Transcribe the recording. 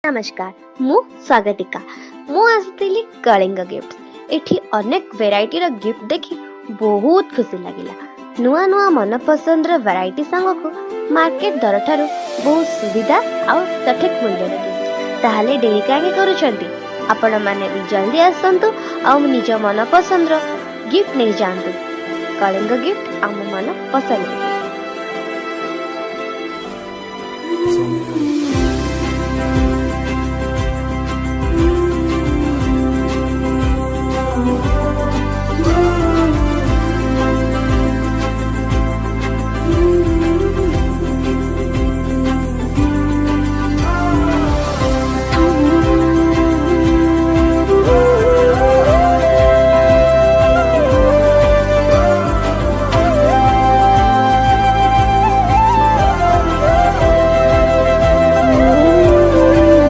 नमस्कार मु स्वागतिका मु आसली कलिंग गिफ्ट एठी अनेक वेराइटी रो गिफ्ट देखि बहुत खुशी लागिला। नुआ नुआ मन पसंद रो वेराइटी सांगको मार्केट दर ठारू बहुत सुविधा और सठिक मूल्य गिफ्ट ताहले डेरी काहे करूछंती आपण माने भी जल्दी आसंतु और निज मन पसंद रो गिफ्ट नहीं जानतु। कलिंग गिफ्ट आम मन पसंद।